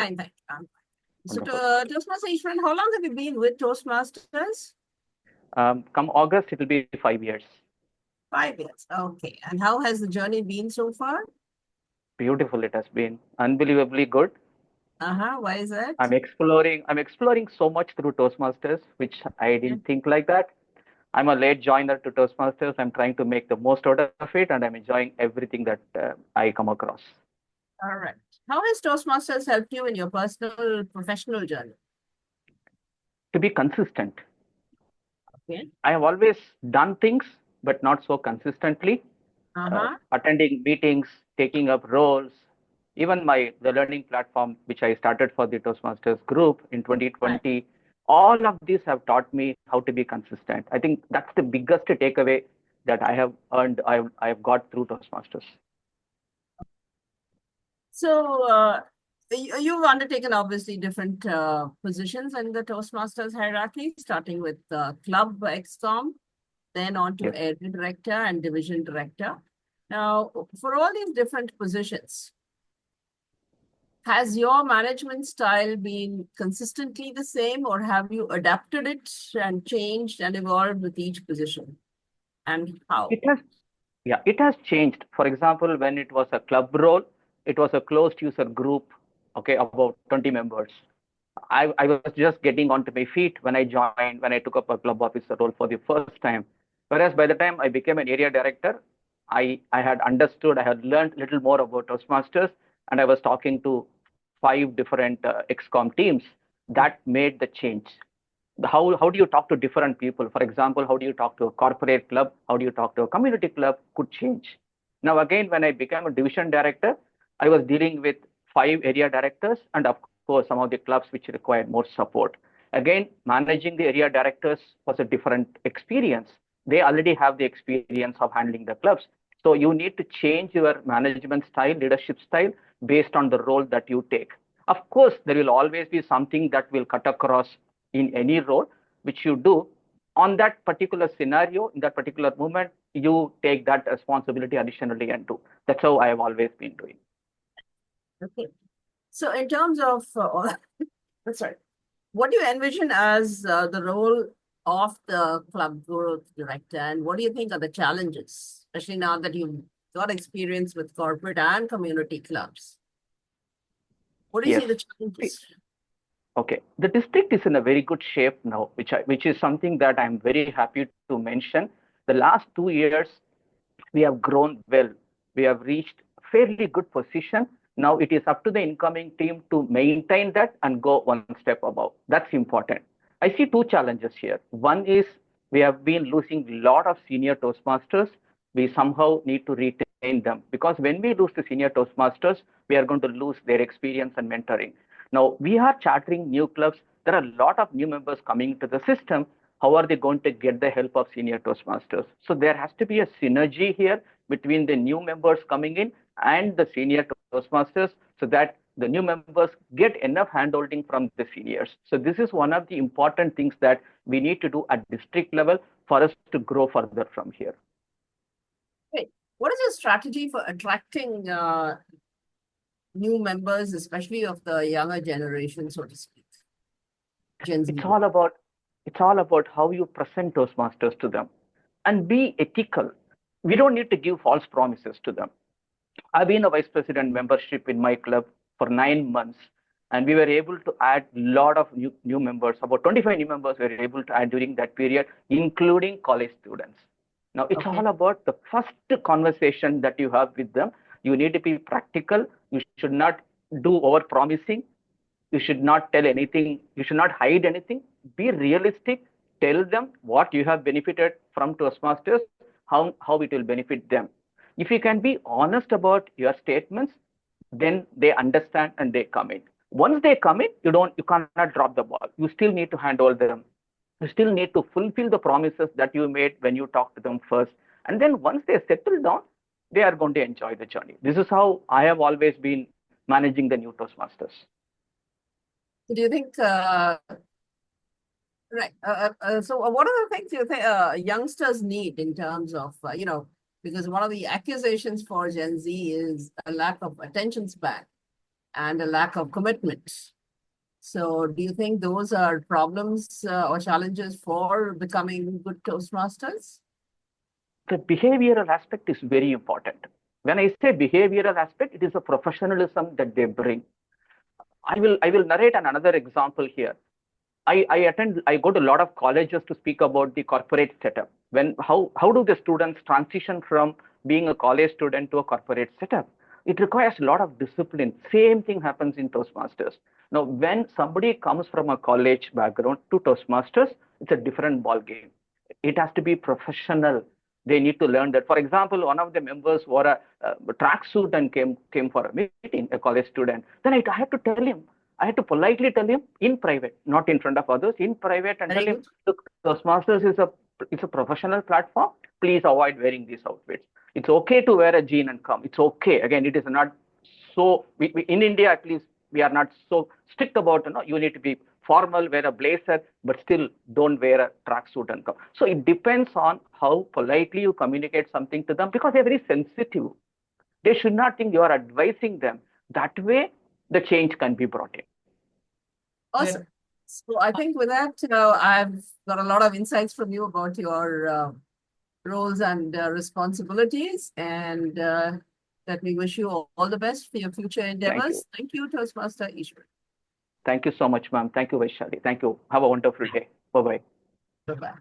Fine, thank you. So, Wonderful. Toastmaster Easwaran, how long have you been with Toastmasters? Come August, it will be 5 years. 5 years. Okay. And how has the journey been so far? Beautiful. It has been unbelievably good. Uh-huh. Why is that? I'm exploring so much through Toastmasters, which I Yeah. didn't think like that. I'm a late joiner to Toastmasters. I'm trying to make the most out of it, and I'm enjoying everything that I come across. All right. How has Toastmasters helped you in your personal, professional journey? To be consistent, Okay. I have always done things, but not so consistently. Uh-huh. Attending meetings, taking up roles, even the learning platform which I started for the Toastmasters group in Right. 2020, all of these have taught me how to be consistent. I think that's the biggest takeaway that I have earned, I have got through Toastmasters. So, you've undertaken obviously different positions in the Toastmasters hierarchy, starting with club XCOM, then on to Yes. area director and division director. Now, for all these different positions, has your management style been consistently the same, or have you adapted it and changed and evolved with each position? And how? It has, yeah, it has changed. For example, when it was a club role, it was a closed user group, okay, about 20 members. I was just getting onto my feet when I joined, when I took up a club officer role for the first time. Whereas by the time I became an area director, I had understood, I had learned a little more about Toastmasters, and I was talking to five different XCOM teams. That made the change. How do you talk to different people? For example, how do you talk to a corporate club? How do you talk to a community club? Could change. Now, again, when I became a division director, I was dealing with five area directors and, of course, some of the clubs which required more support. Again, managing the area directors was a different experience. They already have the experience of handling the clubs. So you need to change your management style, leadership style based on the role that you take. Of course, there will always be something that will cut across in any role which you do. On that particular scenario, in that particular moment, you take that responsibility additionally and do. That's how I have always been doing. Okay. So, in terms of, sorry, what do you envision as the role of the club growth director, and what do you think are the challenges, especially now that you've got experience with corporate and community clubs? What do you Yes. see the challenges? Okay. The district is in a very good shape now, which is something that I'm very happy to mention. The last 2 years, we have grown well. We have reached a fairly good position. Now it is up to the incoming team to maintain that and go one step above. That's important. I see two challenges here. One is we have been losing a lot of senior Toastmasters. We somehow need to retain them because when we lose the senior Toastmasters, we are going to lose their experience and mentoring. Now we are chartering new clubs. There are a lot of new members coming into the system. How are they going to get the help of senior Toastmasters? So there has to be a synergy here between the new members coming in and the senior Toastmasters so that the new members get enough handholding from the seniors. So this is one of the important things that we need to do at district level for us to grow further from here. Hey, what is your strategy for attracting new members, especially of the younger generation, so to speak, Gen It's Z? all about it's all about how you present Toastmasters to them and be ethical. We don't need to give false promises to them. I've been a vice president membership in my club for 9 months, and we were able to add a lot of new members. About 25 new members we were able to add during that period, including college students. Now, it's Okay. all about the first conversation that you have with them. You need to be practical. You should not do over promising. You should not tell anything. You should not hide anything. Be realistic. Tell them what you have benefited from Toastmasters, how it will benefit them. If you can be honest about your statements, then they understand and they come in. Once they come in, you cannot drop the ball. You still need to handle them. You still need to fulfill the promises that you made when you talked to them first. And then once they settle down, they are going to enjoy the journey. This is how I have always been managing the new Toastmasters. So do you think, right, so what are the things you think youngsters need in terms of, because one of the accusations for Gen Z is a lack of attention span. and a lack of commitment. So, do you think those are problems or challenges for becoming good Toastmasters? The behavioral aspect is very important. When I say behavioral aspect, it is a professionalism that they bring. I will narrate another example here. I go to a lot of colleges to speak about the corporate setup. How do the students transition from being a college student to a corporate setup? It requires a lot of discipline. Same thing happens in Toastmasters. Now, when somebody comes from a college background to Toastmasters, it's a different ball game. It has to be professional. They need to learn that. For example, one of the members wore a tracksuit and came for a meeting, a college student. Then I had to tell him, I had to politely tell him in private, not in front of others, in private, and Very tell him, good. look, Toastmasters is a professional platform. Please avoid wearing these outfits. It's okay to wear a jean and come. It's okay. Again, it is not so. In India, at least, we are not so strict about, you need to be formal, wear a blazer, but still don't wear a tracksuit and come. So it depends on how politely you communicate something to them, because they're very sensitive. They should not think you are advising them. That way, the change can be brought in. Awesome. So, I think with that, I've got a lot of insights from you about your roles and responsibilities. And let me wish you all the best for your future Thank you. endeavors. Thank you, Toastmaster Easwaran. Thank you so much, ma'am. Thank you, Vaishali. Thank you. Have a wonderful day. Bye bye. Bye bye.